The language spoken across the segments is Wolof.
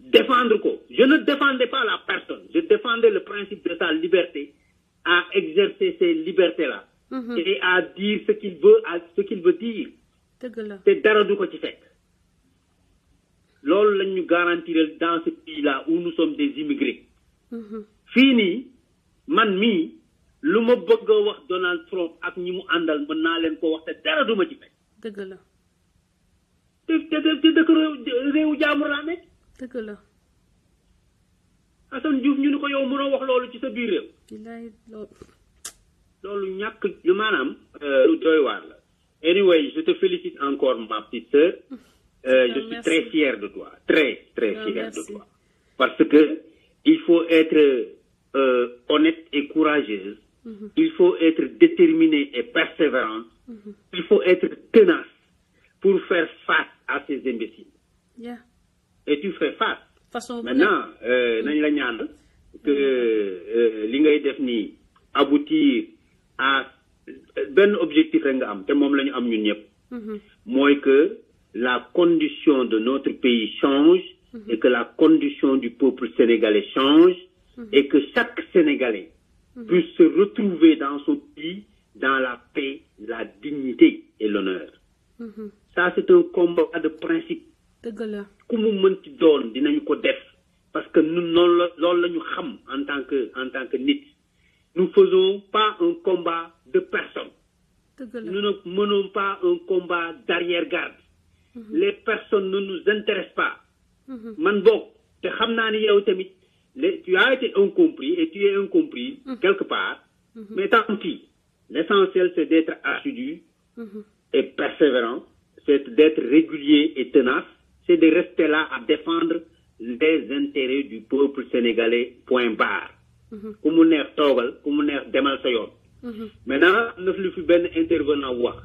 défendre ko. Je ne défendais pas la personne, je défendais le principe de sa liberté à exercer ces libertés-là. Et à dire ce qu'il veut dire. C'est dara du ko ci fekk. Loolu lañ ñu garantir dans ce pays-là où nous sommes des immigrés. Fii nii man mii lu ma bëgg a wax Donald Trump ak ñi mu àndal mën naa leen ko wax te dara du ma ci fekk. dëgg la. te dëkk réewu jaamur laa nekk. dëgg la. Assane Diouf ñu ni ko yow mënoo wax loolu ci sa biir réew. bilaay loolu ñàkk lu maanaam lu doy waar la. Anyway, je te félicite encore ma petite sœur. Je suis très fier de toi, très fier de toi. Parce que il faut être honnête et courageuse. Il faut être déterminé et persévérant. Il faut être tenace pour faire face à ces imbéciles. Et tu fais face. Maintenant, nañ la ñaan que li ngay def ni aboutir à ben objectif rek nga am te moom la ñu am ñun ñëpp. Mooy que la condition de notre pays change et que la condition du peuple sénégalais change et que chaque Sénégalais puisse se retrouver dans son pays dans la paix, la dignité et l'honneur. Ça c'est un combat de principe. ku mu mënti doon dinañu ko def parce que nous loolu la ñu xam en tant que nit. Nous faisons pas un combat de personne. Nous ne menons pas un combat d'arrière-garde. Les personnes ne nous intéressent pas. Man bok te xam naa ni yow tamit tu as été incompris et tu es incompris quelque part. Mais tant pis. L'essentiel c'est d'être assidu et persévérant, c'est d'être régulier et tenace, c'est de rester là à défendre les intérêts du peuple sénégalais, point barre. Ku mu neex toogal ku mu neex demal sa yoon. Maintenant na fi fi benn intervenant wax.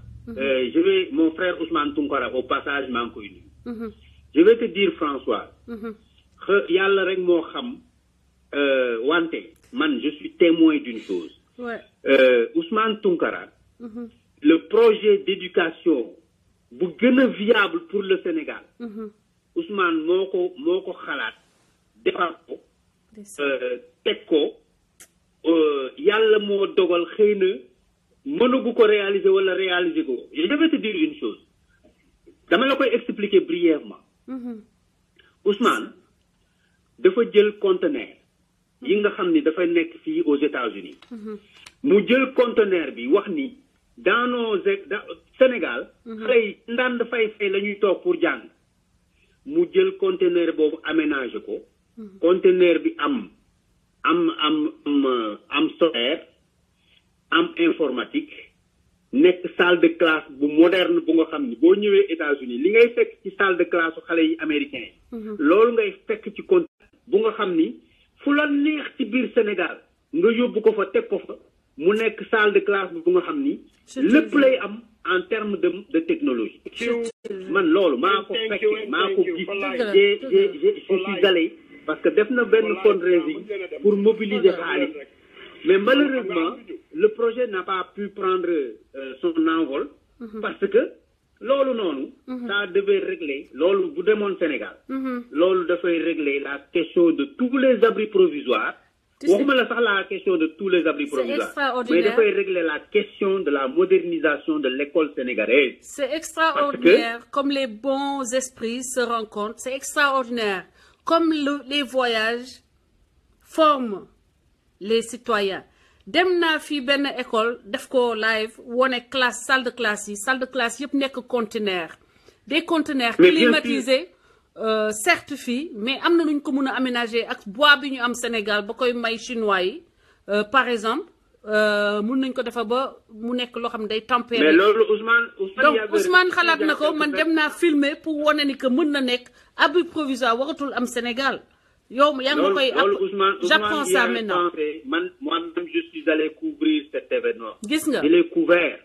Mon frère Ousmane Tounkara au passage maa ngi koy nuyu. Je vais te dire François. Yàlla rek moo xam wante man je suis témoin d'une chose. Ousmane Tounkara. Le projet d'éducation bu gën a viable pour le Sénégal. Ousmane moo ko xalaat defar ko. Teg ko yàlla moo dogal xëy na mënagu ko réaliser wala réaliser ko. Je vais te dire une chose dama la koy expliquer brièvement. Ousmane dafa jël conteneur yi nga xam ni dafa nekk fii aux États-Unis. mu jël conteneur bi wax ni dans nos Sénégal. xale yi ndànd fay la ñuy toog pour jàng. mu jël conteneur boobu aménagé ko. conteneur bi am solaire am informatique nekk salle de classe bu moderne bu nga xam ni boo ñëwee États-Unis li ngay fekk ci salle de classe su xale yi américain yi. loolu ngay fekk ci conteneur bu nga xam ni fu la neex ci biir Sénégal nga yóbbu ko fa teg ko fa mu nekk salle de classe bu nga xam ni lépp lay am en termes de technologie. man loolu maa ko fekkee maa ko gis je suis allé parce que def na benn fundraising pour mobiliser xaalis mais malheureusement le projet n'a pas pu prendre son envol parce que loolu noonu ça devait régler loolu bu demoon Sénégal loolu dafay régler la question de tous les abris provisoires. waxuma la sax la question de tous les abris provisoires mais dafay régler la question de la modernisation de l'école sénégalaise. C'est extraordinaire comme les bons esprits se rencontrent, c'est extraordinaire comme les voyages forment les citoyens. dem naa fii benn école def ko live wone classe salle de classe yëpp nekk conteneur des conteneurs climatisés certes fii mais am na lu ñu ko mën a aménager ak bois bi ñu am Sénégal ba koy may chinois yi par exemple mun nañ ko defa ba mu nekk loo xam ne day tempérer. mais loolu Ousmane xalaat na ko man dem naa filmer pour wane ni que mën na nekk abri provisoire waratul am Sénégal. yow yaa ngi koy j'apprends ça maintenant. Moi-même je suis allé couvrir cet événement. gis nga je l'ai couvert.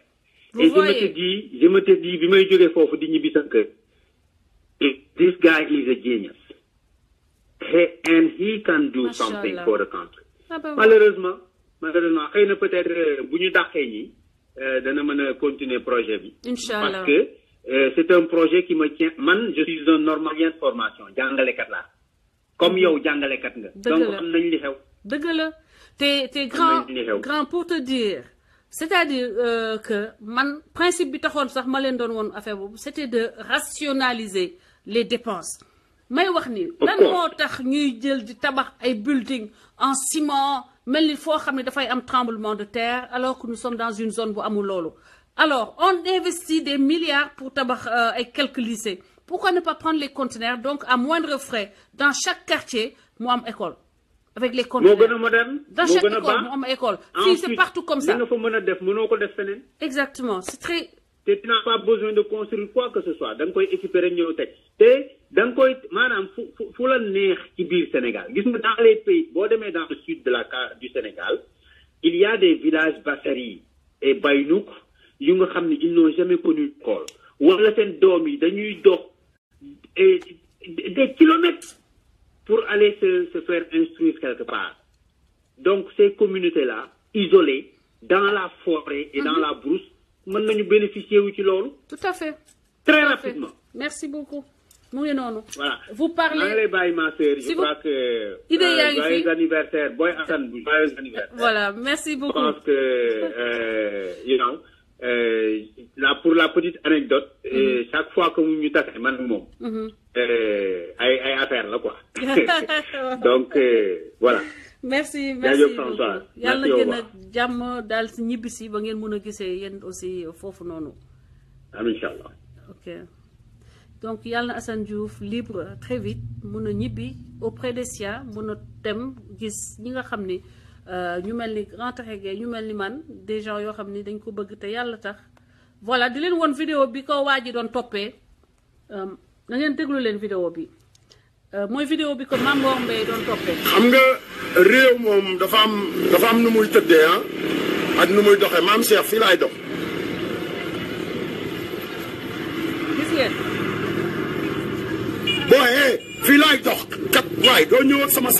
et je me te dis bi may jógee foofu di ñibbi sa kër. This guy is a genius. And he can do something for the country. Malheureusement xëy na peut-être bu ñu dàqee ñi dana mën a continuer projet bi. Inch'Allah. Parce que c'est un projet qui me tient. Man je suis un normalien de formation jàngalekat laa. comme yow jàngalekat nga. donc am nañ li xew. dëgg la te grand pour te dire c'est-à-dire que man principe bi taxoon sax ma leen doon woon affaire boobu c'était de rationaliser les dépenses. may wax ni lan moo tax ñuy jël di tabax ay building en ciment mel ni foo xam ne dafay am tremblement de terre alors que nous sommes dans une zone bu amul loolu. Alors on investit des milliards pour tabax ay quelques lycées. Pourquoi ne pas prendre les conteneurs donc à moindre frais dans chaque quartier mu am école. Avec les conteneurs moo gën a moderne dans chaque école mu am école. fii c'est partout comme ça. li nga fa mën a def mënoo ko def feneen. exactement c'est très. te tu n'as pas besoin de construire quoi que ce soit da nga koy équiper rek ñëw teg. te da nga koy maanaam fu la neex ci biir Sénégal gis nga dans les pays boo demee dans le sud de du Sénégal il y a des villages Bassari et Baynouk yu nga xam ne ils n'ont jamais connu école wala seen doom yi dañuy dox des kilomètres pour aller se faire instruire quelque part. Donc ces communautés-là, isolées, dans la forêt et dans la brousse, mën nañu bénéficier wu ci loolu. Tout à fait. Très rapidement. Merci beaucoup. mu ngi noonu. Voilà. Vous parlez. maa ngi lay bàyyi ma sœur. Je crois que. Joyeux anniversaire Boy Assane bu joyeux anniversaire. Voilà, merci beaucoup. Je pense que you know. Là pour la petite anecdote chaque fois que ñu tase man moom ay affaire la quoi donc voilà merci François yàlla na gën a jàmm daal si ñibbisi ba ngeen mën a gisee yéen aussi foofu noonu inchallah ok donc yàlla na Assane Diouf libre très vite mën a ñibbi auprès des siens mën a dem gis ñi nga xam ni ñu mel ni grand taxege ñu mel ni man des gens yoo xam ni dañ ko bëgg te yàlla tax voilà di leen woon vidéo bi ko waa ji doon toppee na ngeen déglu leen vidéo bi mooy vidéo bi ko Mame Mor Mbaye doon toppee. xam nga réew moom dafa am nu muy tëddee ak nu muy doxee maam Cheikh fii laay dox. gis ngeen. booy fii laay dox kat waay doo ñëw ak sama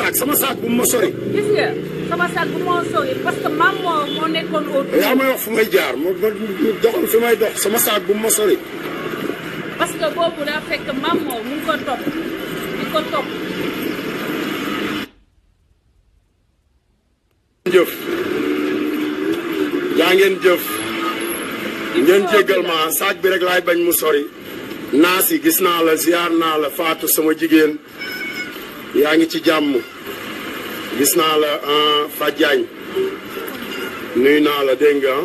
saak bu ma sori. gis nga sama saak bu ma sori parce que Mame Mor moo nekkoon autour. yaa may wax fu may jaar ma doxal fi may dox sama saak bu ma sori. parce que boobu daa fekk Mame Mor mu ngi ko topp di ko topp. jëf yaa ngeen jëf ngeen jéggal ma saak bi rek laay bañ mu sori. naasi gis naa la ziar naa la Fatou sama jigéen yaa ngi ci jàmm gis naa la Fadiagne nuyu naa la dégg nga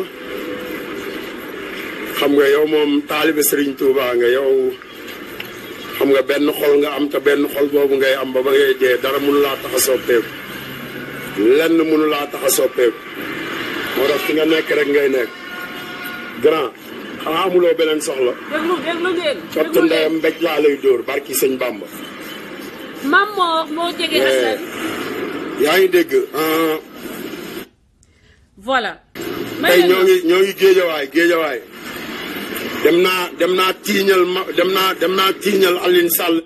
xam nga yow moom taalibe Serigne Touba nga yow xam nga benn xol nga am te benn xol boobu ngay am ba ngay dee dara mënu laa tax a soppeeku lenn mënu laa tax a soppeeku moo tax fi nga nekk rek ngay nekk grand xanaa amuloo beneen soxla. déglu ngeen. cottu ndeyam mbéj laa lay dóor barki sëñ Bamba. Mame Mor moo jege Assane. yaa ngi dégg. voilà. tey ñoo ngi géejawaay. dem naa tiiñal Alioune Sall.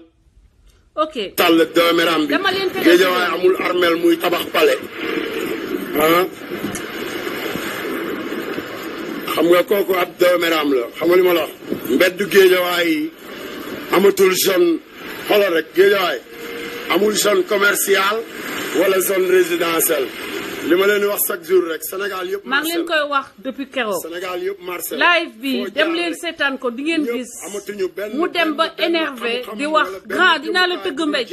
ok Sall dooméram bi. dama leen tere géejawaay amul armel muy tabax pale. xam nga kooku ab dooméram la xam nga li ma la wax. mbeddu géejawaay yi amatul zone xoolal rek géejawaay amul zone commerciale wala zone résidentielle li ma leen di wax chaque jour rek Sénégal yëpp. maa ngi leen koy wax depuis keroog. Sénégal yëpp marché live bi dem leen seetaan ko di ngeen gis mu dem ba énervé di wax grand dinaa la tëgg mbéj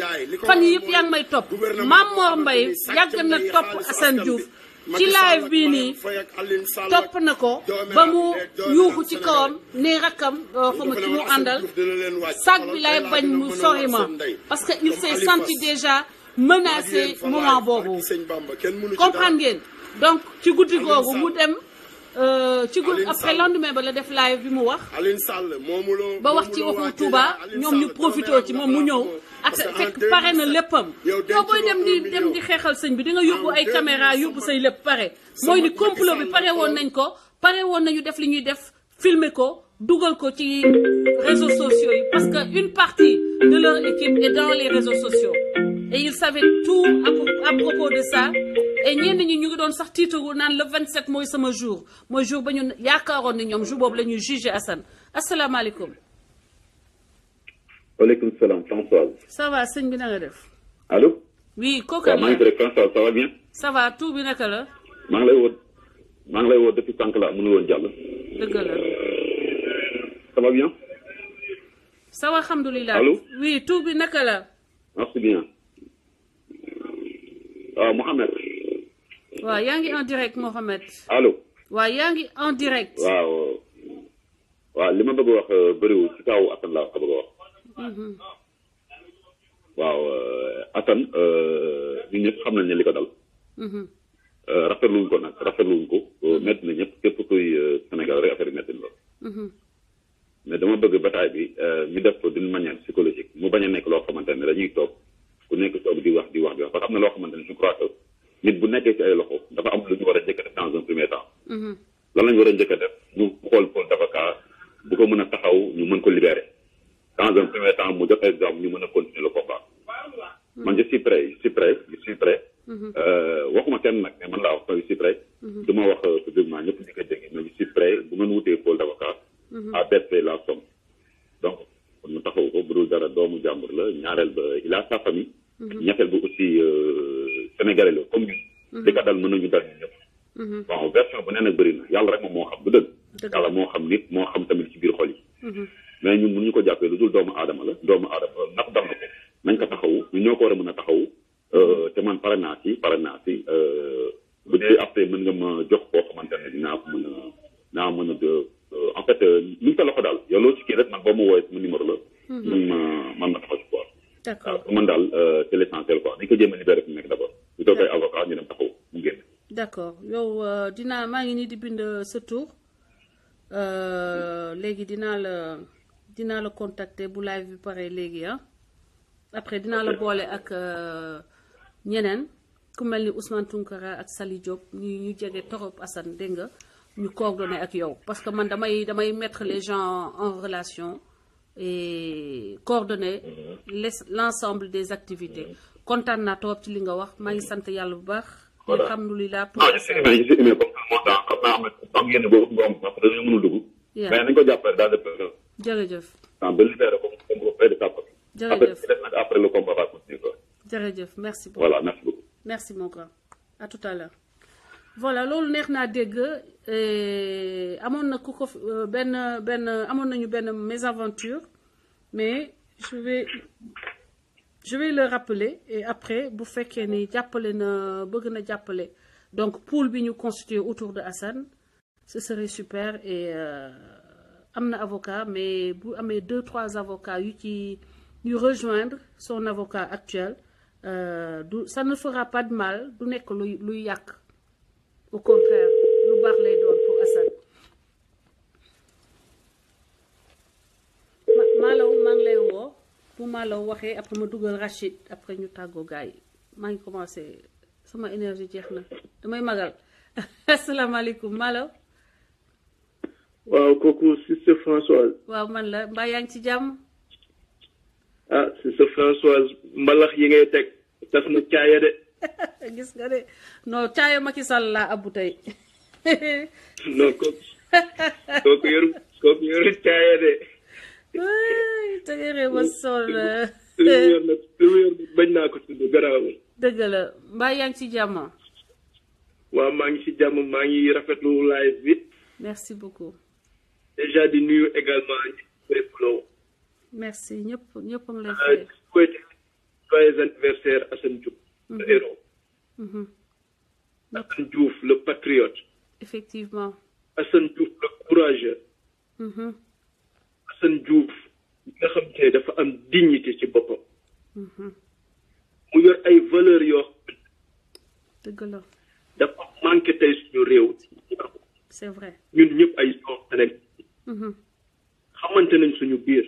fan yii yëpp yaa ngi may topp Mame Mor Mbaye yàgg na topp Assane Diouf ci live bii nii topp na ko ba mu yuuxu ci kawam ni rakkam xama ci mu àndal sac bi lay bañ mu sori ma parce que il s'est senti déjà menacé moment boobu comprendre ngeen donc ci guddi googu mu dem ci guddi après lendemain ba la def live bi mu wax ba wax ci waxu Touba ñoom ñu profité ci moom mu ñëw ak fekk pare na léppam yow booy dem di xeexal sëñ bi di nga yóbbu ay caméra yóbbu say lépp pare mooy ni complot bi pare woon nañu def li ñuy def filmer ko dugal ko ci réseaux sociaux yi parce que une partie de leur équipe est dans les réseaux sociaux et ils savaient tout à propos de ça et ñenn ñi ñu ngi doon sax tiitaru naan le 27 mooy sama jour mooy jour ba ñu yaakaaroon ni ñoom jour boobu la ñuy juger Assane asalaamaaleykum. waaleykum salaam Françoise. ça va sëñ bi na nga def. Allô? Oui, kooku maa ngi direct ça va bien? Ça va, tout bi naka la? maa ngi lay woo depuis tànk la mënu woon jàll. Dëgg la. Ça va bien? Ça va, alhamdoulilah. Allô? Oui, tout bi naka la? Merci bien. Mohamed. waaw yaa ngi en direct Mohamed. Allô? waaw yaa ngi en direct. waaw li ma bëgg wax bëriwul ci kaw Assane laa ko bëgg a wax. waaw Assane ñun ñëpp xam nañ ne li ko dal. rafetluwuñ ko nag rafetluwuñ ko métti na ñëpp képp kuy Sénégal rek affaire yi métti na la. mais dama bëgg bataille bi ñu def ko d'une manière psychologique mu bañ a nekk loo xamante ne dañuy toog ku nekk toog di wax parce que am na loo xamante ne je crois que nit bu nekkee ci ay loxo dafa am lu ñu war a njëkk a def dans un premier temps. lan lañu war a njëkk a def ñu xool pôle d'avocat bu ko mën a taxaw ñu mën ko libérer dans un premier temps mu jox exemple ñu mën a continuer le combat. man je suis prêt. waxuma kenn nag mais man laa wax je suis prêt. du ma wax publiquement ñëpp ñu koy dégg mais je suis prêt bu ngeen wutee pôle d'avocat à verser la somme. donc kon mu taxaw ko bu dul dara doomu jàmbur la ñaareel ba il a sa famille. ñetteel ba aussi sénégalais la comme ñun. li ka dal mën nañu dal ñun ñëpp. bon version bu nee nag bëri na yàlla rek moom moo xam du dëgg. yàlla moo xam nit moo xam tamit ci biir xol yi. mais ñun mënuñu ko jàppee lu dul doomu aadama la doomu aadama ndax dal na ko nañ ko taxawu ñu ñoo ko war a mën a taxawu te man pare naa si bu dee après mën nga ma jox koo xamante ne dinaa mën a en fait ñu sa loxo daal yow loo ci kii rek man boo ma woowee sama numéro la. man ma taxaw ci quoi. d'accord man daal c'est l'essentiel quoi dañ ko jéem a libéré fi mu nekk d'abord. ñu toog ay avocat ñu dem taxaw mu génn. d'accord yow maa ngi nii di bind sa tour léegi dinaa la contacter bu live bi pare léegi après dinaa la boole ak ñeneen ku mel ni Ousmane Tounkara ak Sali Diop ñu jege torop Assane dégg nga ñu coordonné ak yow parce que man damay mettre les gens en relation et coordonner l'ensemble des activités kontaan naa torop ci li nga wax maa ngi sant yàlla bu baax. voilà alhamdulilah. je sais mais comme moo tax xam naa am ngeen boobu moom parce que dañoo mënul dugg. mais nañ ko jàppale daal de. jërëjëf. ba libéré ko comme près de ça. jërëjëf après le combat va continuer quoi. jërëjëf merci beaucoup. voilà merci beaucoup. merci mon grand à tout à l'heure voilà loolu neex naa dégg amoon na ku ko amoon nañu benn mésaventure mais je vais le rappeler et après bu fekkee ni jàppale na bëgg na jàppale donc pool bi ñu constitué autour de Assane ce serait super et am na avocat mais bu amee 2-3 avocats yu rejoindre son avocat actuel ça ne fera pas de mal du nekk luy yàq au contraire lu baax lay doon pour Assane. Malaw maa ngi lay woo bu Malaw waxee après ma dugal Rachid après ñu tàggoo gars yi maa ngi commencé sama énergie jeex na damay magal asalaamaaleykum Malaw. waaw kooku Sister Françoise. waaw man la mbaa yaa ngi ci jàmm. Sister Françoise mbalax yi ngay teg tas na caaya de. gis nga de non caaya Macky Sall laa abbu tey. non kooku yoru caaya de. te yore ma sol. lu mu yor bañ naa ko tudd garaawul. dëgg la mbaa yaa ngi ci jàmm. waaw maa ngi ci jàmm maa ngi rafetlu live bi. merci beaucoup. déjà di nuyu également ñi follow. merci ñëpp a ngi lay fay. souhaiter joyeux anniversaire Assane Diouf. le héros. Assane Diouf le patriote. effectivement. Assane Diouf le courageux. Assane Diouf nga xam te dafa am dignité ci boppam. mu yor ay valeurs yoo dëgg la. dafa manqué tey suñu réew. c'est vrai. ñun ñëpp ay soo Sénégal. xamante nañ suñu biir.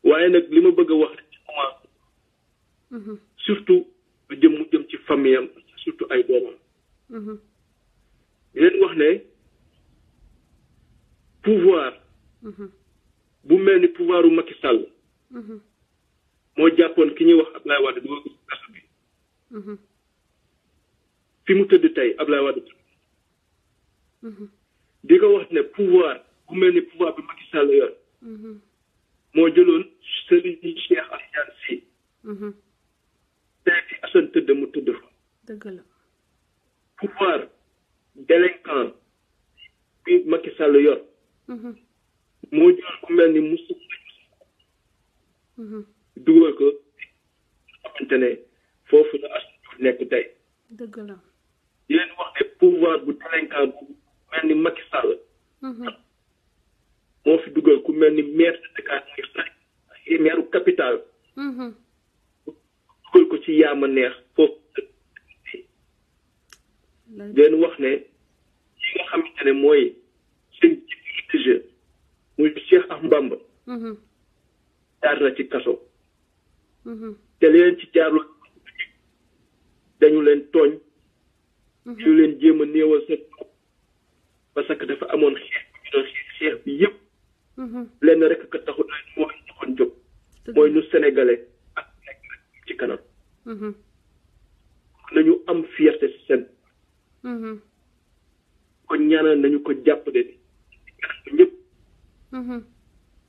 waaye nag li ma bëgg a wax ci commencé. surtout lu mu jëm ci famille am surtout ay doomam. leen wax ne pouvoir. bu mel ni pouvoiru Macky Sall. moo jàppoon ki ñuy wax Ablaye Wade dugal ko ci kaso bi. fi mu tëdd tey Ablaye Wade. di ko wax ne pouvoir bu mel ni pouvoir bi Macky Sall yor. moo jëloon Serigne Cheikh Tidiane Sy tey fi Assane tëdd mu tëdd fa. dëgg la. pouvoir délinquant bi Macky Sall yor. moo jël ku mel ni Moussa dugal ko xamante ne foofu la Assane nekk tey. dëgg la. yéen wax ne pouvoir bu délinquant bu mel ni Macky Sall. moo fi dugal ku mel ni maire de Dakar muy maire capital. dugal ko ci yaama neex foofu. leen wax ne yi nga xamante ne mooy seen jeu muy Cheikh Ahmadou Bamba. jaar na ci kaso. te leen ci jaarul dañu leen tooñ. ñu leen jéem a néewal seen parce que dafa amoon xeex bi yëpp. lenn rek ka taxul mooy taxoon jóg. mooy nu sénégalais ak ci kanam. nañu am fierté ci seen. kon ñaanal nañu ko jàppale ñëpp.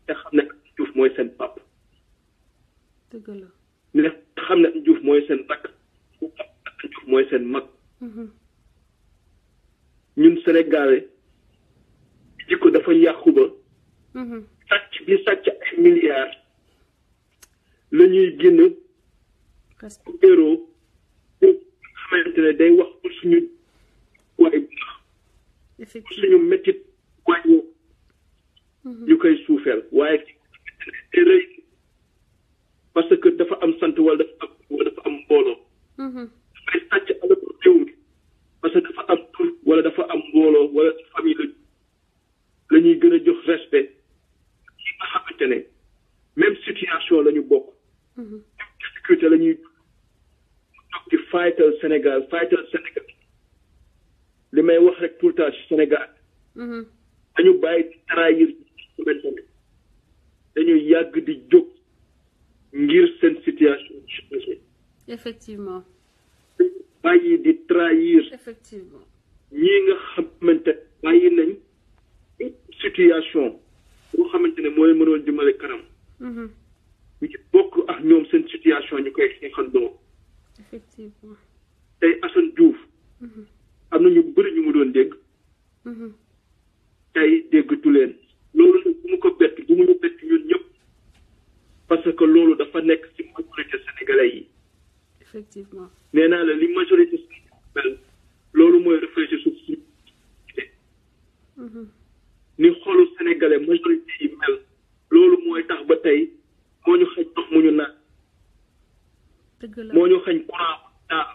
te xam ne Diouf mooy seen pap. dëgg la. ne xam ne Diouf mooy seen rakk. Diouf mooy seen mag. ñun Sénégalais jikko dafa yàqu ba. sàcc bi sàcc ay milliards la ñuy génn euro xamante ne day wax pour suñu waay suñu métit wàññi ñu koy suufeel waaye te rëy parce que dafa am sant wala dafa am mbooloo dafay sàcc alal réew mi parce que dafa am tur wala dafa am mbooloo wala famille la ñuy gën a jox respect ki nga xamante ne même situation la ñu bokk même difficulté la ñuy toog di faytal Sénégal li may wax rek tout le temps ci Sénégal dañu bàyyi di trahir dañuy yàgg di jóg ngir seen situation changé. effectivement. bàyyi di trahir. effectivement. ñii nga xamante bàyyi nañ situation boo xamante ne moo leen mënoon dimbale kanam. ñu bokk ak ñoom seen situation ñu koy xeexandoo. effectivement. tey Assane Diouf. am na ñu bëri ñu mu doon dégg. tey déggatu leen. loolu nag bu mu ko bett bu mu ñu bett ñun ñëpp. parce que loolu dafa nekk ci majorité sénégalais yi. effectivement. nee naa la li majorité sénégalais loolu mooy reflété suuf si. ni xolu sénégalais majorité yi mel. loolu mooy tax ba tey moo ñu xañ ndox mu ñu naan. dëgg la moo ñu xañ courant daal.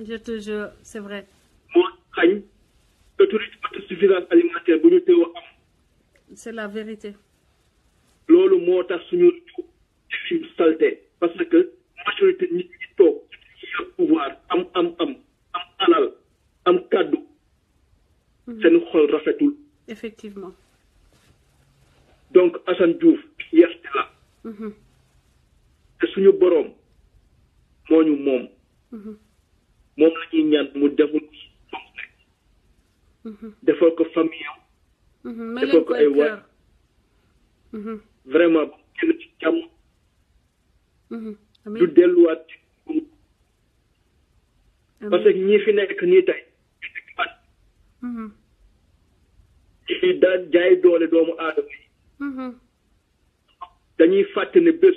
je te jure c'est vrai. moo xañ autosuffisance alimentaire bu ñu teew a am. c'est la vérité. loolu moo tax suñu fi salté parce que majorité nit ñi toog yor pouvoir am alal am kàddu seen xol rafetul. effectivement. donc Assane Diouf yerte la. te suñu boroom moo ñu moom. moom la ñuy ñaan mu deful defal ko famille am. defal ko ay waay. vraiment ba kenn ci jàmm. du delluwaat parce que ñii fi nekk nii tey ñi daan jaay doole doomu aadama yi dañuy fàtte ne bés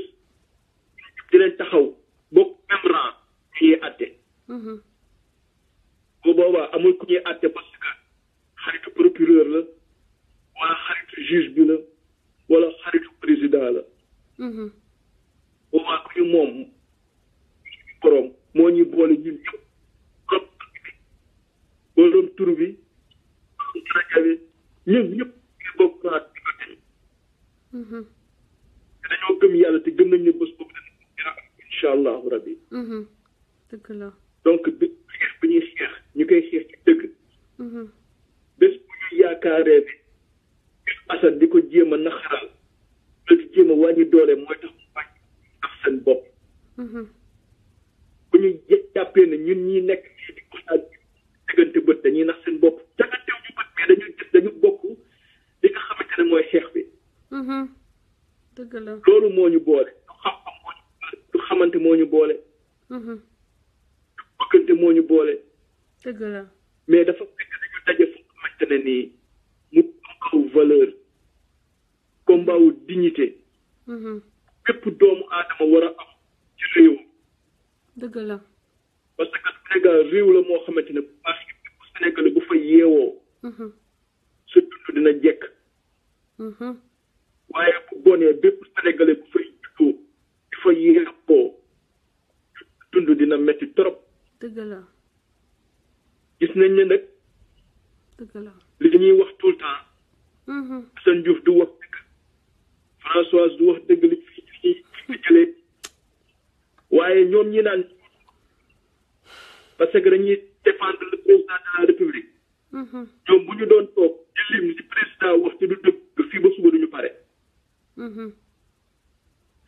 di leen taxaw bokk même rang ñuy àtte bu boobaa amul ku ñuy àtte parce que xaritu procureur la wala xaritu juge bi la wala xaritu président la boobaa ku ñu moom borom moo ñuy boole ñun ñëpp borom tur bi rajo bi ñun ñëpp ñu bokk naa dañoo gëm yàlla te gëm nañ ne bés boobu dina incha allahu rabbi dëgg la donc bi ñuy xeex ñu koy xeex ci dëgg bés bu ñu yaakaaree ne Assane di ko jéem a naxaral la di jéem a wàññi doole mooy tax mu wàññi ak seen bopp bu ñu jàppee ne ñun ñi nekk fii di ko tegante bët dañuy nax seen bopp tegantew ñu bët mais dañu bokk li nga xamante ne mooy xeex bi dëgg la loolu moo ñu boole du xam-xam moo ñu du xamante moo ñu boole. bëggante moo ñu boole. dëgg la. mais dafa fekk dañu daje fu xamante ne nii mu combat wu valeur combat wu dignité. bépp doomu aadama war a am ci réew. dëgg la. parce que Sénégal réew la moo xamante ne bu baax bépp Sénégalais bu fa yeewoo. sa dund dina jekk. waaye bu bonee bépp Sénégalais bu fay juddoo di fa yeewoo dund dina metti trop. dëgg la. gis nañ ne nag. dëgg la. li ñuy wax tout le temps. Assane Diouf du wax dëgg. Françoise du wax dëgg li fi jëlee. waaye ñoom ñi naan parce que dañuy défendre le président de la République. ñoom bu ñu doon toog di lim li président wax ci du dëgg fii ba suba duñu pare.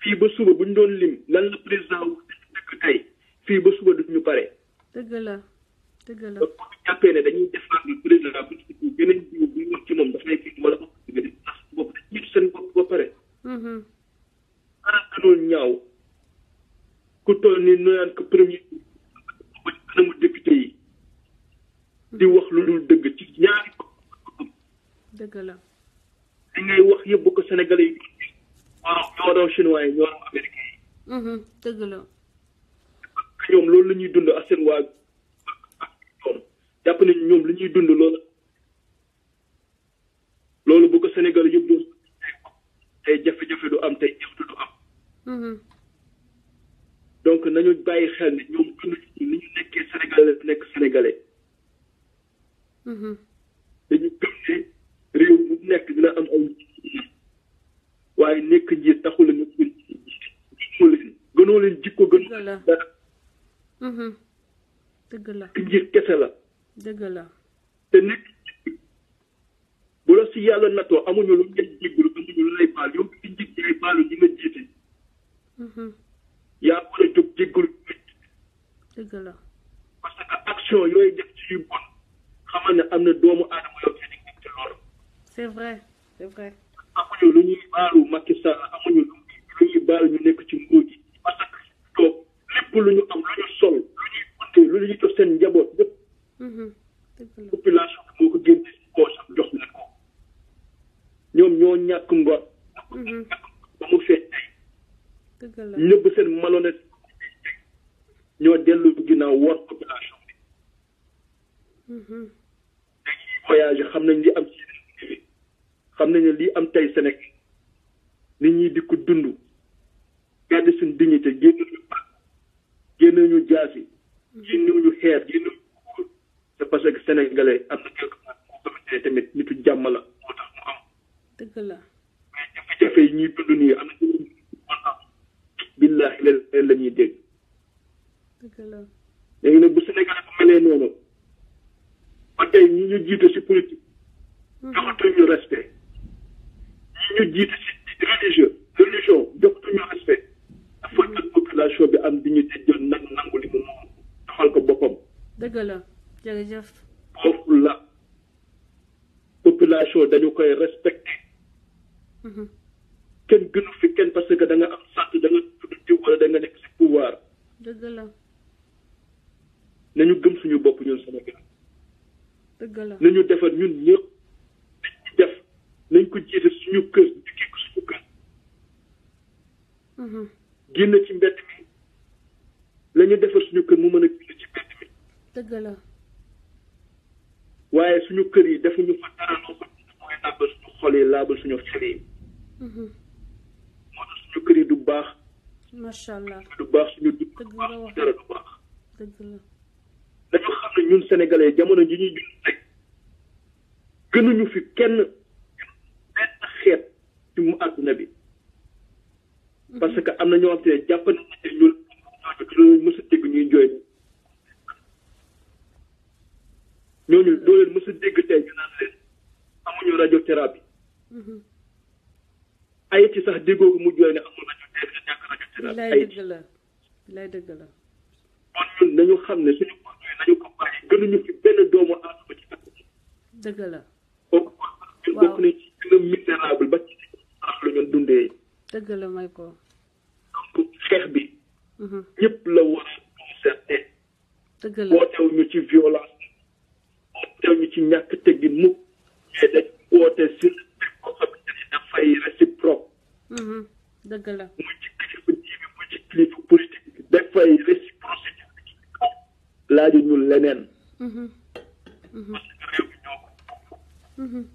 fii ba suba bu ñu doon lim lan la président wax ci dëgg tey fii ba suba duñu pare. dëgg la. dëgg la. donc bu ñu jàppee ne dañuy défendre le président parce que beneen jiw bu ñu wax ci moom dafay kii wala wax dëgg di tax bopp dañuy seen bopp ba pare. gënoon ñaaw ku toll ni nuyaan ko premier ba ci kanamu député yi di wax lu dul dëgg ci ñaari dëgg la. li ngay wax yëpp bu ko Sénégalais yi ñoo raw chinois yi ñoo raw américain yi. dëgg la. ñoom loolu la ñuy dund ak seen waa ñoom jàpp nañu ñoom li ñuy dund loolu bu ko Sénégalais yëpp doon tey jafe-jafe du am tey ñaxtu du am. donc nañu bàyyi xel ne ñoom dund ni ñu nekkee Sénégalais nekk Sénégalais. dañu gëm ne réew bu nekk dina am ay waaye nekk njiit taxul la ñu gënoo leen jikko gën dara. dëgg la. nekk njiit kese la. dëgg la. te nekk bu la si yàlla natoo amuñu lu ngay jégalu amuñu lu lay baal yow ci njiit yaay baalu ñi nga jiite. yaa war a jóg jégalu. dëgg la. parce que action yooyu def ci yu bon xamal ne am na doomu aadama yoo xam ne ci loolu. c'est vrai c'est vrai. amuñu lu ñuy baalu Macky Sall amuñu lu ñuy baalu ñu nekk ci nguur gi parce que toog lépp lu ñu am lu ñu sol lu ñuy compter lu ñuy jox seen njaboot yëpp. population bi moo ko génne si poosam jox leen ko ñoom ñoo ñàkk ngor. ba mu feeñ tey. dëgg la. ñëpp seen malhonnête ñoo dellu ginnaaw war population bi. dañuy voyage xam nañ li am ci xam nañ ne lii am tey Sénégal nit ñi di ko dund garder seen dignité génne ñu jaasi génne ñu xeer génne ñu kuur c'est parce que sénégalais am na quelque chose boo xamante ne tamit nitu jàmm la moo tax mu am. dëgg la. mais jafe-jafe yi ñuy dund nii am na ñu billaahi leen la ñuy dégg. dëgg la. léegi nag bu sénégalais bu melee noonu ba tey ñi ñu jiite si politique joxatuñu respect ñi ñu jiite si religion joxatuñu respect dafa jot population bi am dignité jël nangu li mu moom doxal ko boppam. dëgg la jërëjëf. foofu la population dañu koy respecté. kenn gënu fi kenn parce que da nga am sant da nga tudd jiw wala da nga nekk si pouvoir. dëgg la. nañu gëm suñu bopp ñun Sénégal. dëgg la. nañu defar ñun ñëpp nañ def nañ ko jiite suñu kër jikki ko suñu kër. génn ci mbedd mi la ñu defar suñu kër mu mën a génn ci mbedd mi. dëgg la. waaye suñu kër yi defuñu fa dara loo xam ne mooy laabal suñu xol yi laabal suñu xel yi. moo tax suñu kër yi du baax. macha allah du baax suñu dugg dëgg du nga baax wax dara du baax. dëgg la. dañu xam ne ñun sénégalais jamono ji ñuy dund rek gënuñu fi kenn benn xeet ci mu àdduna bi. parce que am na ñoo xam te ne jàpp nañ ne ñun ñooñu mës a dégg ñuy jooy ñooñu doo leen mës a dégg tey ñu naan leen amuñu radiothérapie. ay ci sax déggoo ko mu jooy ne amul radiothérapie ñàkk radiothérapie ay dëgg la lay dëgg la. kon ñun nañu xam ne suñu produit nañu ko bàyyi gënuñu fi benn doomu aadama ci àdduna bi. dëgg la. kooku ñun bokk nañ ci gën a misérable ba ci sax lu ñu dundee. dëgg la may ko. donc xeex bi ñëpp la war a concerté. dëgg la wootewu ñu ci violence wootewu ñu ci ñàkk teggin mukk mais dañ woote si boo xamante ni dafay réciproque. dëgg la muy ci kilifa diine muy ci kilifa politique dafay réciprocité laaju ñu leneen. parce que réew mi ñoo ko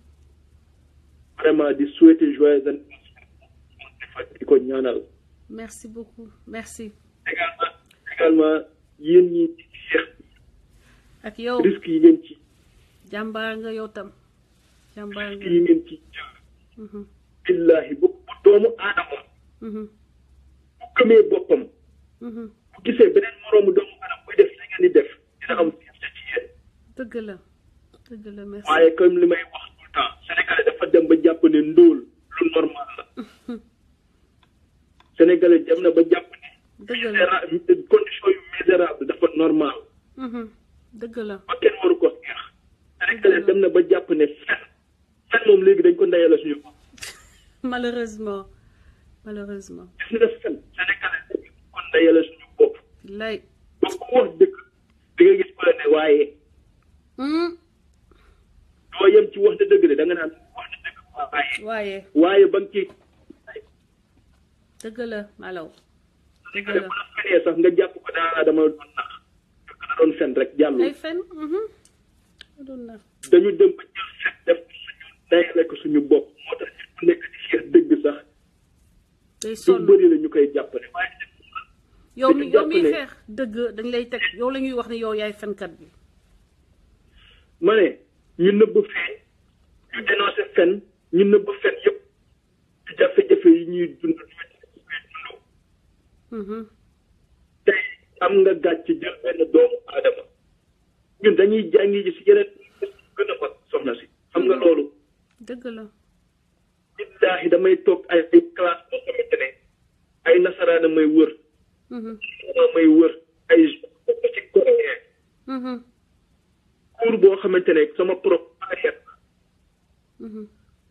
vraiment di souhaiter joyeux anniversaire di ko ñaanal. merci beaucoup merci. également yéen ñi Cheikh. ak yow risque yi ngeen ci. jàmbaar nga yow tam. jàmbaar nga risque yi ngeen ci jël. billahi bu doomu aadama. bu gëmee boppam. bu gisee beneen moroomu doomu aadama buy def li ngeen di def dina am fierté ci yéen. dëgg la dëgg la merci. waaye comme li may wax tout le temps Sénégalais dafa dem ba jàpp ne ndóol lu normal la. Sénégalais dem na ba jàpp ne. dëgg la condition yu misérable dafa normal. dëgg la. ba kenn waru ko xeex. Sénégalais dem na ba jàpp ne fen moom léegi dañ ko ndeyale suñu bopp. malheureusement malheureusement. gis nga fen Sénégalais dañ ko ndeyale suñu bopp. lay. ba ku wax dëgg di nga gis ba ne waaye. doo yem ci wax dëgg de da nga naan wax dëgg waaye. waaye ba nga ciy. dëgg la Malaw. dëgg la bu la fenee sax nga jàpp ko daa dama doon nax fekk da doon fen rek jàll. ay fen. doon nax. dañu dem ba jël fen def suñu dayale ko suñu bopp moo tax nit ku nekk di xeex dëgg sax. day sonn du bëri la ñu koy jàppale. yow mi xeex dëgg dañ lay teg yow la ñuy wax ne yow yaay fenkat bi. ma ne ñu nëbb fen ñu dénoncé fen ñu nëbb fen yëpp ci jafe-jafe yi ñuy dund. tey am nga gàcc jël benn doomu aadama ñun dañuy jàngi ji si yeneen gën a mag soxna si xam nga loolu. dëgg la. billaahi damay toog ay classe boo xamante ne ay nasaraana may wër. may wër ay ci coréen. cours boo xamante ne sama prof xeet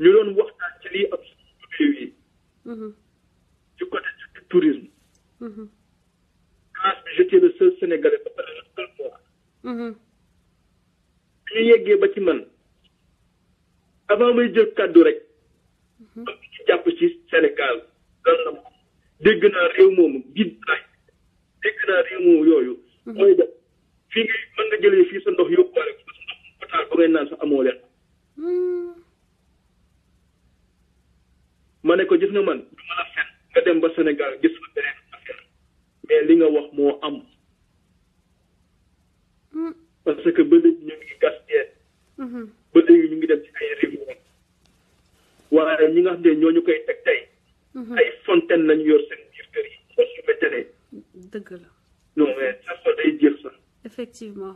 ñu doon waxtaan ci lii am suñu réew yi. ci côté tourisme. classe bi j'étais le seul Sénégalais ba pare le seul mois. bi ñu yeggee ba ci man avant may jël kàddu rek. ci jàpp ci Sénégal lan la moom dégg naa réew moomu guide laay dégg naa réew moomu yooyu. mooy def fii ngay mën nga jëlee fii sa ndox yóbbuwaale ko sa ndox potaal ba ngay naan sax amoo leen. ma ne ko gis nga man du ma la fen nga dem ba Sénégal gis nga beneen affaire mais li nga wax moo am. parce que ba léegi ñu ngi gas teen. ba léegi ñu ngi dem ci ay rivières. waaye ñi nga xam ne ñooñu koy teg tey. ay fontaine lañu yor seen biir kër yi. ba su fekkee ne. dëgg la. non mais ça day jeex sax. effectivement.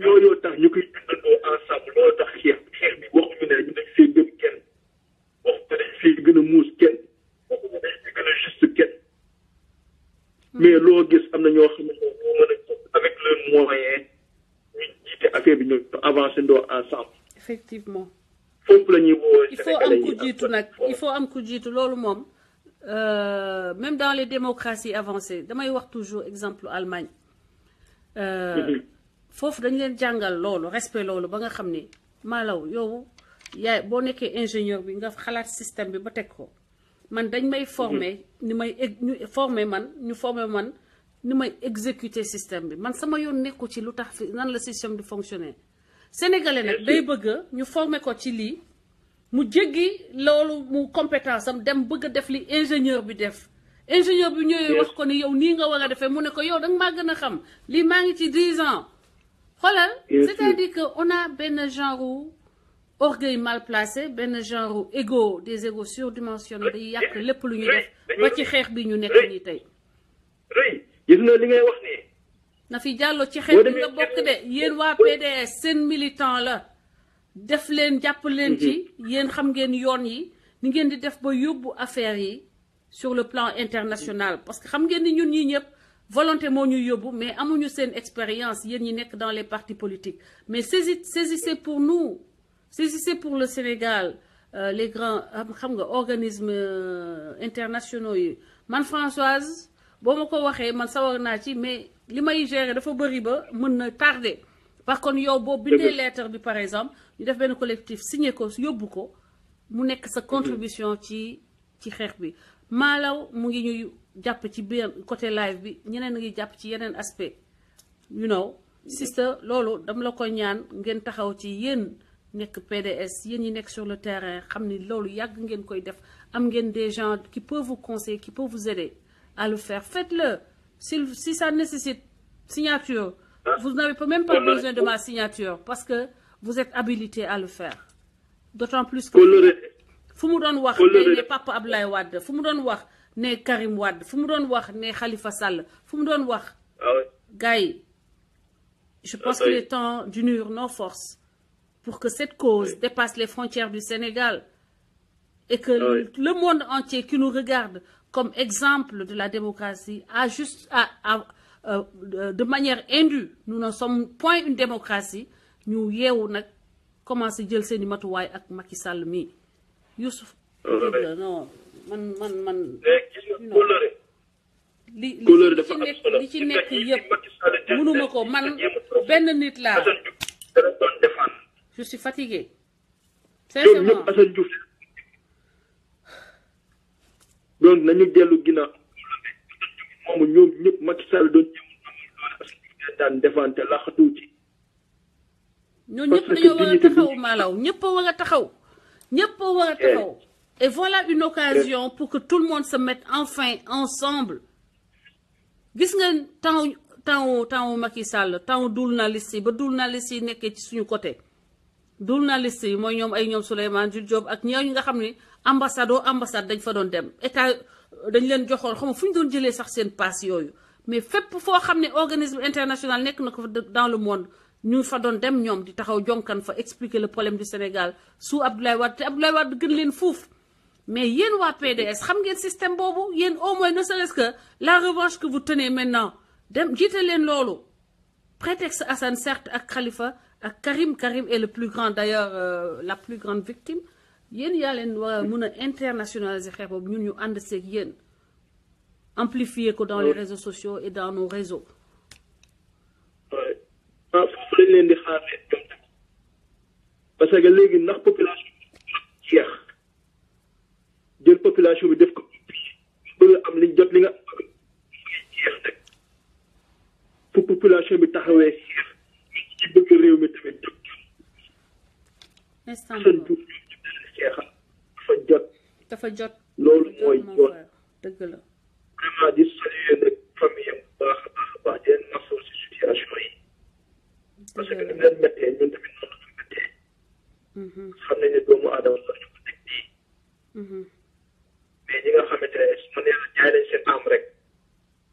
yooyu tax ñu koy dundandoo ensemble loolu tax xeex bi waxuñu ne ñu dañ fee gën kenn waxuñu dañ fee gën a muus kenn waxuñu dañ fee gën a juste kenn. mais loo gis am na ñoo xam ne ñoo mën a avec leur moyen ñu jiite affaire bi ñu avancé ndoo ensemble. effectivement. foofu la ñuy woo. il faut am ku jiitu nag il faut am ku jiitu loolu moom même dans les démocraties avancées damay wax toujours exemple Allemagne. foofu dañ leen jàngal loolu respect loolu ba nga xam ne Malaw yow yaay boo nekkee ingénieur bi nga xalaat système bi ba teg ko man dañ may former ni may ñu former man ni may exécuter système bi man sama yoon nekku ci lu tax fi nan la système di fonctionner. Sénégalais nag day bëgg ñu former ko ci lii mu jéggi loolu mu compétence am dem bëgg a def li ingénieur bi def. ingénieur bi ñëwee wax ko ni yow nii nga war a defee mu ne ko yow danga maa gën a xam lii maa ngi ci 10 ans xoolal c'est-à-dire que on a benn genre orgueil mal placé benn genre égo des égos surdimensionnés day yàq lépp lu ñu def ba ci xeex bi ñu nekk nii tey. gis nga li ngay wax nii. na fi jàllo ci xeex bi nga bokk de yéen waa PDS seen militant la def leen jàpp leen ci yéen xam ngeen yoon yi ni ngeen di def ba yóbbu affaire yi. sur le plan international parce que xam ngeen ni ñun ñii ñëpp volonté moo ñu yóbbu mais amuñu seen expérience yéen ñi nekk dans les partis politiques mais saisissez pour nous saisissez pour le Sénégal les grands xam nga organismes internationaux yi man Françoise boo ma ko waxee man sawar naa ci mais li may gérer dafa bëri ba mën na tardé par contre yow boo bindee lettre bi par exemple ñu def benn collectif signé ko yóbbu ko mu nekk sa contribution ci xeex bi Malaw mu ngi ñuy jàpp ci biir côté live bi ñeneen ngi jàpp ci yeneen aspect you know sister loolu dama la ko ñaan ngeen taxaw ci yéen nekk PDS yéen ñi nekk sur le terrain xam ni loolu yàgg ngeen koy def am ngeen des gens qui peuvent vous conseiller qui peuvent vous aider à le faire faites-le si ça nécessite signature vous n'avez même pas besoin de ma signature parce que vous êtes habilité à le faire d'autant plus que fu mu doon wax ne Papa Abdoulaye Wade fu mu doon wax ne Karim Wade fu mu doon wax ne Khalifa Sall fu mu doon wax gars yi je pense qu'il est temps d'unir nos forces pour que cette cause dépasse les frontières du Sénégal et que le monde entier qui nous regarde comme exemple de la démocratie de manière indue nous ne sommes point une démocratie ñu yeewu nag commencé jël seeni matuwaay ak Macky Sall mii Youssouf non man li ci nekk yëpp mënuma ko man benn nit laa je suis fatiguée sincèrement donc nañu dellu ginnaaw moomu ñoom ñëpp Macky Sall doon daan defante laxatu ci ñoo ñëpp dañoo war a taxaw Malaw ñëpp war a taxaw ñëpp war a taxaw et voilà une occasion pour que tout le monde se mette enfin ensemble gis nga temps Macky Sall temps journaliste yi ba journaliste yi nekkee ci suñu côté journaliste yi mooy ñoom ay ñoom Souleymane Jules Diop ak ñooñu nga xam ni ambassade dañ fa doon dem état dañ leen joxoon xam nga fu ñu doon jëlee sax seen passe yooyu mais fépp foo xam ne organisme international nekk na ko dans le monde ñu fa doon dem ñoom di taxaw jonkan fa expliquer le problème du Sénégal sous Abdoulaye Wade te Abdoulaye Wade gën leen fuuf mais yéen waa PDS xam ngeen système boobu yéen au moins ne serait-ce que la revanche que vous tenez maintenant dem jiite leen loolu prétexte Assane certes ak Khalifa ak Karim est le plus grand d'ailleurs la plus grande victime yéen yaa leen war a mën a internationaliser xeex boobu ñun ñu ànd seeg yéen amplifier ko dans les réseaux sociaux et dans nos réseaux. foofu lañ leen di xaar leen parce que léegi ndax population bi jeex jël population bi def ko bëgg am li jot li nga jeex rek pour population bi taxawee jeex ci bëgg réew mi tamit jóg. dafa jot loolu mooy jot dëgg la vraiment di saluer nag famille am baax a baax di leen masawu si situation yi parce que ni leen méttee ñun tamit noonu la méttee xam nañ ne doomu aadama sax ñu ko teg nii mais ñi nga xamante ne su ma nee la jaay nañ seen am rek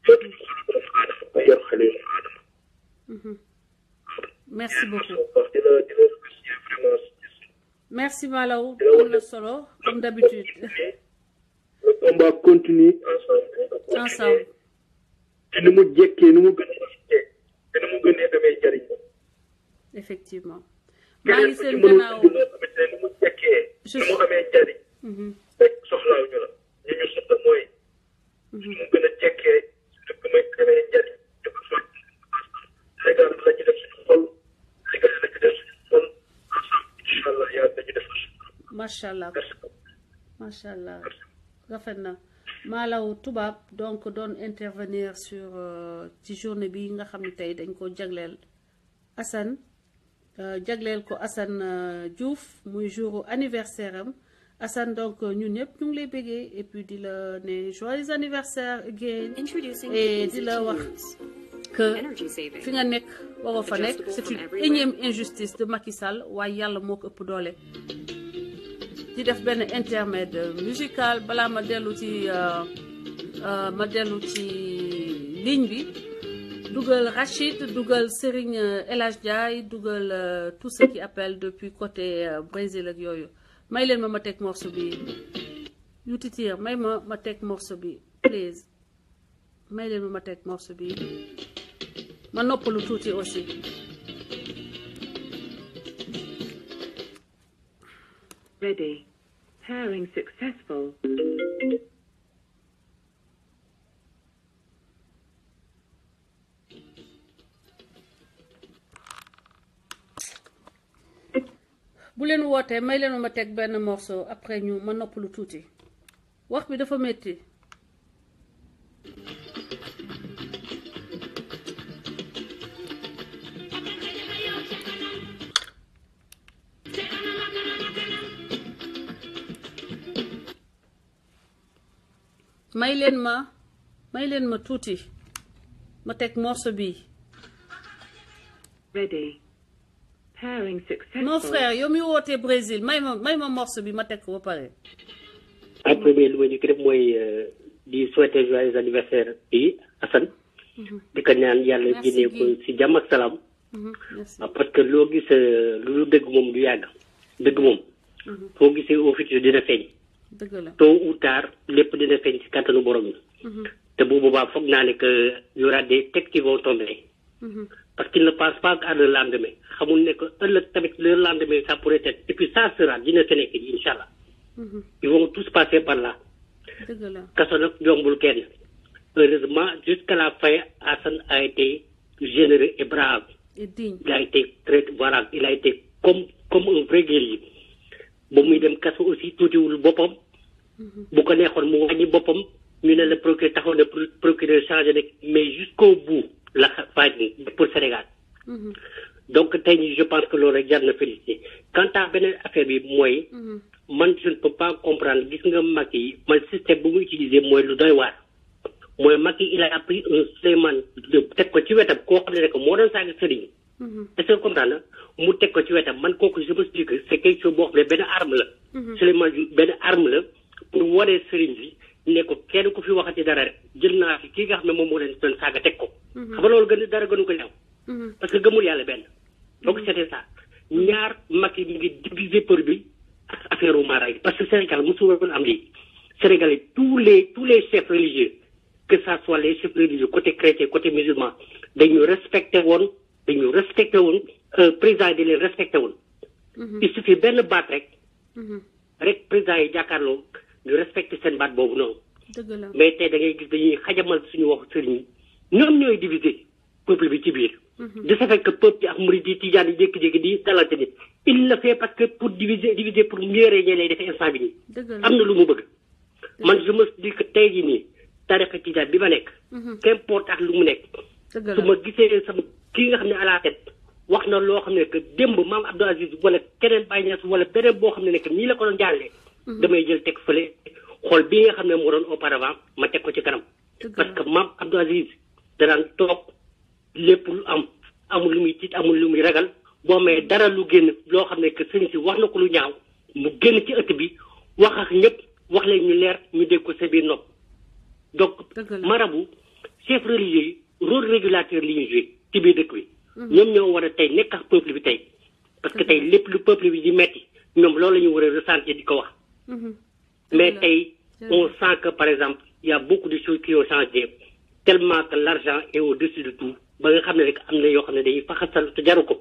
yootuñu xolu doomu aadama ba yor xale yu doomu aadama merci beaucoup di la remercier vraiment merci Malaw am na solo comme d'habitude le combat continue ensemble te ni mu jekkee ni mu gën a te ni mu gënee damay jariñ effectivement maa ngi seen gannaaw ni mu jekkee ni mu amee jariñ rek soxlaaw ñu la ñu ñu soxla mooy mu gën a jekkee dëkk may amee jariñ di ko faj légal la ñu def suñu xol légal la ñu def suñu xol ensemble incha allah yaa dañu def macha allah macha allah rafet na Malaw Toubab donc doon intervenir sur ci journée bi nga xam ne tey dañ ko jagleel Assane jagleel ko Assane Diouf muy jour anniversaire am Assane donc ñun ñëpp ñu ngi lay béggee et puis di la ne joyeux anniversaire again et di la wax que fi nga nekk waroo fa nekk c'est une énième injustice de Macky Sall waaye yàlla moo ko ëpp doole di def benn intermède musical balaa ma dellu ci ligne bi dugal Rachid dugal Serigne El Hadj Ndiaye dugal tout ce qui appelle depuis côté Brésil ak yooyu may leen ma teg morceau bi yu titiir may ma teg morceau bi please may leen ma teg morceau bi ma noppalu tuuti aussi ready pairing successful bu leen wootee may leen ma teg benn morceau après ñu ma noppalu tuuti wax bi dafa metti may leen ma tuuti ma teg morceau bi. Ready. Pairing successful. Mon frère yow mi wootee Brésil may ma morceau bi ma teg ko ba pare. après lu ma ñu ko def mooy di souhaiter joyeux anniversaire bi Assane. di ko ñaan yàlla génnee ko si jàmm ak salaam. parce que loo gis lu dëgg moom du yàgg dëgg moom. foo gisee au futur dina feeñ. dëgg la tôt ou tard lépp dina feeñ si kàttanu borom yi. te bu boobaa foog naa ne que y aura des têtes qui vont tomber. parce qu'il ne pense pas à le lendemain xamul ne que ëllëg tamit le lendemain ça pourrait être et puis ça sera dina fi nekk ji incha allah. ils vont tous passer par là. dëgg la kaso nag yombul kenn. heureusement jusqu'à la fin Assane a été généreux et brave. et digne. il a été très voilà il a été comme un vrai guerrier. ba muy dem kaso aussi tuutiwul boppam. bu ko neexoon mu wàññi boppam ñu ne la procureur taxaw na procureur changé nag mais jusqu'au bout la faaj pour Sénégal. donc tey jii je pense que loolu rek jar na félicité quant à beneen affaire bi mooy. man je ne peux pas comprendre gis nga Macky man système bu mu utilisé mooy lu doy waar. mooy Macky il a pris un Souleymane teg ko ci wetam koo xam ne rek moo doon saaga sëriñ. est-ce que comprendre na mu teg ko ci wetam man kooku je me dis que c'est quelque chose boo xam ne benn arme la. Souleymane benn arme la pour wane sëriñ bi ne ko kenn ku fi waxati dara rek jël naa fi kii nga xam ne moom moo leen doon saaga teg ko. xam nga loolu dara gënu ko ñaaw. parce que gëmul yàlla benn. donc c'était ça ñaar Macky mi ngi diviser peuple bi ak affaire u Mara yi parce que Sénégal mosu woon am lii Sénégalais tous les chefs religieux que ça soit les chefs religieux côté chrétien côté musulman dañu respecté woon président di leen respecté woon. il suffit benn baat rek président yi jàkkaarloo ñu respecté seen baat boobu noonu. dëgg la mais tey da ngay gis dañuy xajamal suñu waxu sëriñ ñoom ñooy diviser peuple bi ci biir. de ce fait que peuple yi ak murid yi tijaan yi jékki-jékki di dalante ni il le fait parce que pour diviser pour mieux régner lay def instant bi nii. am na lu mu bëgg. man je me dis que tey jii nii tarixa tijaan bi ma nekk. qu'importe ak lu mu nekk. su ma gisee sama kii nga xam ne à la tête wax na loo xam ne que démb maam Abdou Aziz wala keneen Baye Niass wala beneen boo xam ne nekk nii la ko doon jàllee. damay jël teg fële xool bi nga xam ne moo doon auparavant ma teg ko ci kanam. parce que maam Abdou Aziz danaan toog lépp lu amul lu muy tiit amul lu muy ragal boo may dara lu génn loo xam ne que sëñ si wax na ko lu ñaaw mu génn ci ëtt bi wax ak ñëpp wax leen ñu leer ñu dégg ko sa biir nopp. donc marabu chef religieux yi rôle régulateur li ñuy joué ci biir dëkk bi. ñoom ñoo war a tey nekk ak peuple bi tey parce que tey lépp lu peuple bi di metti ñoom loolu la ñu war a ressentir di ko wax. mais tey on sent que par exemple il y a beaucoup de choses qui ont changé tellement que l'argent est au-dessus de tout ba nga xam ne rek am na yoo xam ne dañuy faxasal te jaru ko.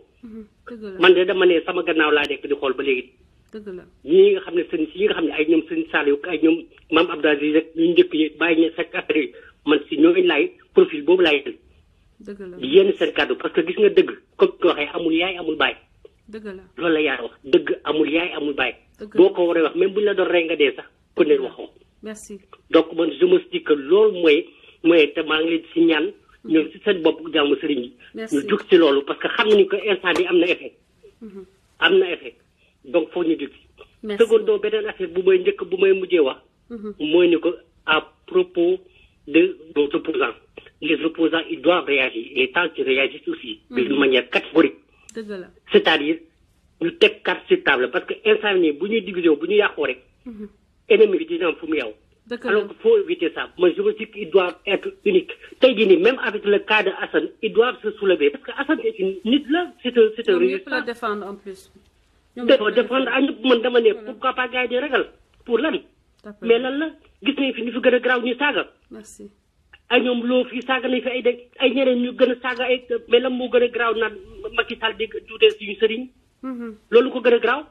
man de dama ne sama gannaaw laa nekk di xool ba léegi. ñii nga xam ne sëñ si ñi nga xam ne ay ñoom sëñ Saliou ay ñoom maam Abdou Aziz rek ñu njëkk yi bàyyi ñu fekk affaire yi man si ñooñu laay profil boobu laay jël. di yenn seen kàddu parce que gis nga dëgg comme ko waxee amul yaay amul baay. loolu la yaay wax dëgg amul yaay amul baay. boo ko waree wax même buñ la doon rey nga dee sax ku ne waxoo. merci donc man je me dis que loolu mooy te maa ngi leen si ñaan ñoom si seen bopp jàmm sëriñ yi. ñu jug si loolu parce que xam nañu que instant bi am na effet. am na effet donc foog ñu jug si. secondo beneen affaire bu may mujjee wax. mooy ni ko à propos de nos opposants les opposants ils doivent réagir et tant qu'ils réagissent aussi. d'une manière catégorique. c'est-à-dire ñu teg carte sur table parce que instant nii bu ñuy diviser bu ñu yàqoo rek. ennemi bi dina am fu mu yow. alors qu'il faut éviter ça. Moi, je veux dire qu'ils doivent être uniques. Même avec le cas de Hassan, ils doivent se soulever. Parce que Hassan est une nid là, c'est un résistant. Il faut le défendre en plus. Défendre, pourquoi pas gagner des règles pour l'homme. Mais là, il faut que nous grave saga. Merci. Ay ñom lo fi saga nañ fi ay ñeneen ñu gëna saga ay mais lam mo gëna graw na Macky Sall di tuté suñu sëriñ lolu ko gëna graw.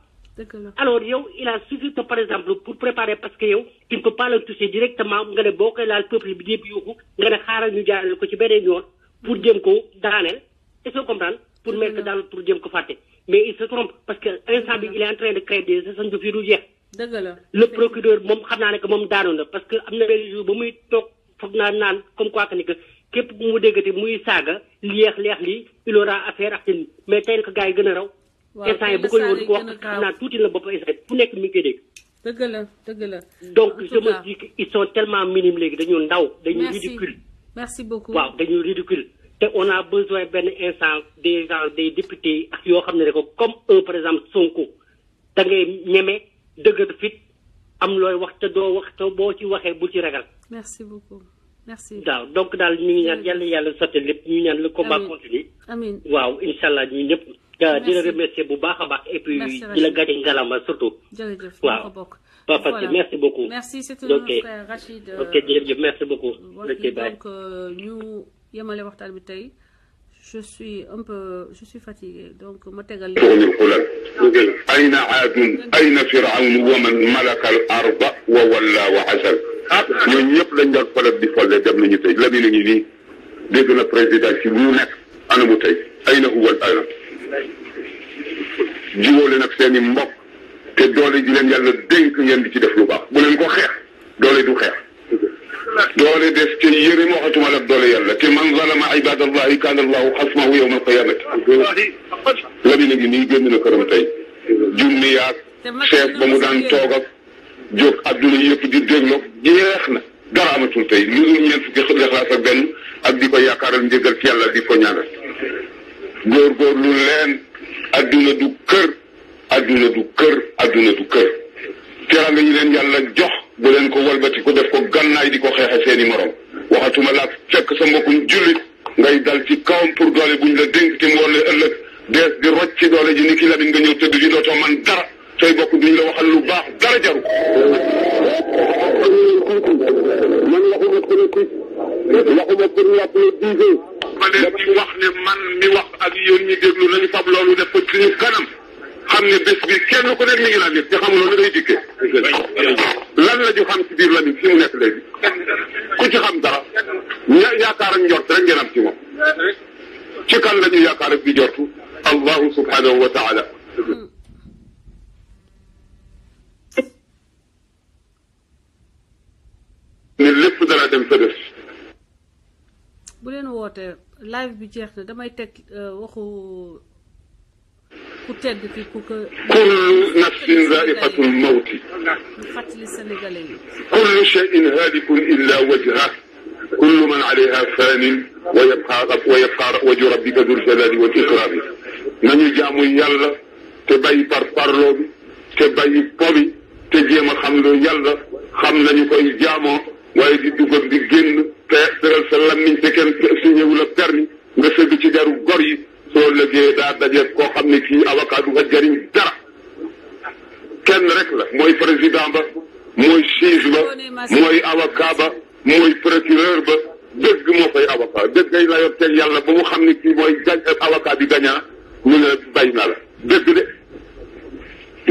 Alors, il a suffi, par exemple, pour préparer, parce que tu ne peux pas le toucher directement, tu ne peux pas le peuple, tu ne peux pas le pour dire que Daniel, est-ce que vous comprenez? Pour mettre dans le pour dire que Faté. mais il se trompe parce que instant bi il est en train de créer des sessions de du jeex. dëgg la le procureur moom xam naa ne que moom daanoon na parce que am na benn jour ba muy toog foog naa naan comme quoi que ni que képp ku mu déggati muy saaga leex lii il aura affaire ak ñun mais tey nag gars yi gën a raw. instant yi bu ko yow di ko wax xam naa tuuti la bopp instant fu nekk mi ngi koy dégg. dëgg la. donc je me dis qu'ils sont tellement minimes léegi dañu ndaw dañu ridicule. merci beaucoup waaw dañu ridicule te on a besoin benn instant des gens des députés ak yoo xam ne ko comme par exemple Sonko da ngay ñeme dëgër fit am looy wax te doo wax te boo ci waxee bu ci ragal. merci beaucoup merci. waaw donc daal ñu ngi ñaan yàlla sotti lépp ñu ñaan le combat continue. amiin waaw incha allah ñu ñëpp. di la remercier bu baax a baax et puis di la gàcce ngalama surtout. jërëjëf waaw Papa merci beaucoup. merci c'était notre frère Rachid. ok jërëjëf merci beaucoup. ok bye donc ñu yemale waxtaan bi tey je suis fatiguée donc ma tegal أين عاد أين فرعون ومن ملك الأرض وولى وعزل ñooñu ñëpp lañ doon faral di folle dem nañu tey la bi nañu nii dégg na président ci mu nekk ana mu tey ay na huwal ana jiwóole nag seen i mbokk te doole ji leen yàlla dénk ngeen di ci def lu baax bu leen ko xeex doole du xeex doole des te yërëm waxatuma la doole yàlla te man zalama ibadallahi kaana allahu xasmahu yawma alqiyamati la bi nañu nii génn na këram tey junni yaag chef ba mu daan toog ak jóg adduna yëpp di déglu jeex na dara amatul tey lu dul ñeent fukki Ixlaas ak benn ak di ko yaakaaral njëgal ci yàlla di ko ñaanal góorgóorlu leen adduna du kër adduna du kër teraanga yi leen yàlla jox bu leen ko walbati ko def ko gannaay di ko xeexe seeni morom waxatuma laa fekk sa mbokkum jullit ngay dal ci kawam pour doole buñ la dénk te mu war la ëllëg dees di rocc ci doole ji ni ki Lamin nga ñëw tëdd di dootoo man dara say bokk duñ la waxal lu baax dara jaru man waxuma politique waxuma pour ñu applaudir ma leen di wax ne man mi wax ak yéen ñi déglu nañu fab loolu def ko suñu kanam xam ne bés bi kenn ku nekk mi ngi naan yëpp te xamuloo ni day dikkee lan la ñu xam ci biir Lamin fi mu nekk léegi ku ci xam dara yaakaar ak njort rek ngeen am ci moom ci kan la ñu yaakaar ak di jortu allahu subhanahu wa taala ne lépp dara dem sa def bu leen woote live bi jeex na damay teg waxu ku tedd ki ku ko kullu nafsin zaiqatul mawti ñu fàttali sénégalais yi kullu shay'in halikun illa wajhah kullu man alayha fanin wa yabqa wajhu rabbika dhul jalali wal ikram nañu jaamu yàlla te bàyyi par parloo bi te bàyyi po bi te jéem a xam loo yàlla xam nañu koy jaamoo waaye di dugg di génn te tëral sa lammiñ te kenn signé wu la permis nga sëgg ci deru gor yi soo lëggee daa daje koo xam ne kii avocat du fa jariñ dara kenn rek la mooy président ba mooy juge ba mooy avocat ba mooy procureur ba dëgg moo koy avocat dëgg ay la yor teg yàlla ba mu xam ne kii mooy avocat bi gañaa mu ne bay na la dëgg de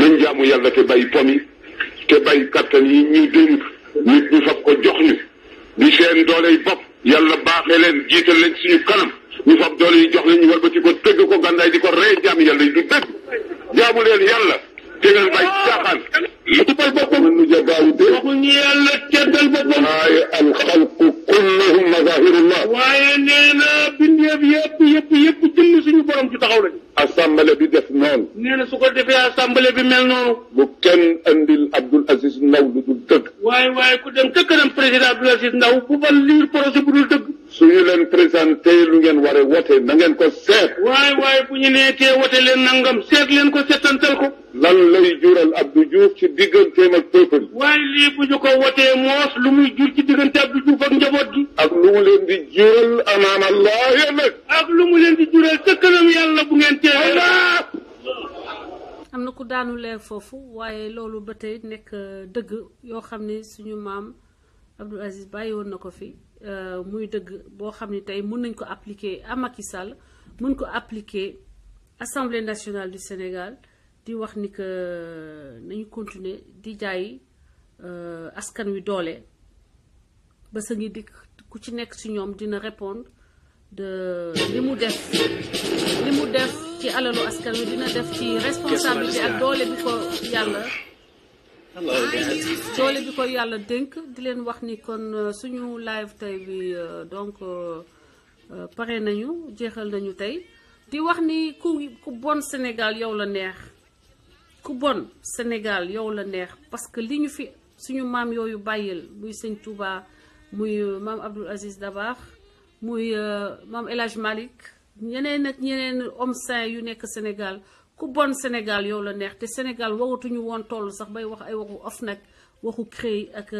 nañ jaamu yàlla te bay pomi te bay kattan yi ñuy dénk nit ñu fab ko jox ñu di seen dooley bopp yàlla baaxee leen jiital leen suñu kanam ñu fab doole yi jox leen ñu walbati ko tëgg ko gàndaay di ko rey jaami yàlla yi du dëgg jaamu leen yàlla te ngeen bay caaxaan tubal boppam nu jagaawu de waxuñu yàlla teddal boppam waaye alxalqu kulluhum mazahirullah waaye nee na bindeef yëpp jëmm suñu borom ci taxaw lañu assemblée bi def noonu nee na su ko defee assemblée bi mel noonu bu kenn andil Abdoul Aziz Ndaw lu dul dëgg waaye ku dem ca kanam président Abdoul Aziz Ndaw bu fa lire projet bu dul dëgg suñu leen présenté lu ngeen war a wote na ngeen ko seet waaye bu ñu nekkee wote leen nangam seet leen ko seetantal ko lan lay jural Abdou Diouf ci digganteem ak peuple waaye lii bu ñu ko wotee moos lu muy jur ci diggante Abdou Diouf ak njaboot gi ak lu mu leen di jural amaam Allah nag ak lu mu leen di jural ca kanam yàlla bu ngeen teewee am na ku daanu leer foofu waaye loolu ba tey nekk dëgg yoo xam ne suñu maam Abdoul Aziz bàyyi woon na ko fi muy dëgg boo xam ne tey mën nañ ko appliquer à Macky Sall mën ko appliquer Assemblée nationale du Sénégal di wax ni que nañu continuer di jaay askan wi doole ba sa ngi dikk ku ci nekk ci ñoom dina répondre de li mu def ci alalu askan wi dina def ci responsabilité ak doole bi ko yàlla dénk di leen wax ni kon suñu live tey bi donc pare nañu jeexal nañu tey di wax ni ku bon Sénégal yow la neex ku bon Sénégal yow la neex parce que li ñu fi suñu maam yooyu bàyyil muy sëñ Touba muy maam Abdoul Aziz Dabakh muy maam El Hadj Malick ñeneen ak ñeneen hommes saints yu nekk Sénégal ku bon Sénégal yow la neex te Sénégal waratuñu woon toll sax bay wax ay waxu OFNAC waxu CREI ak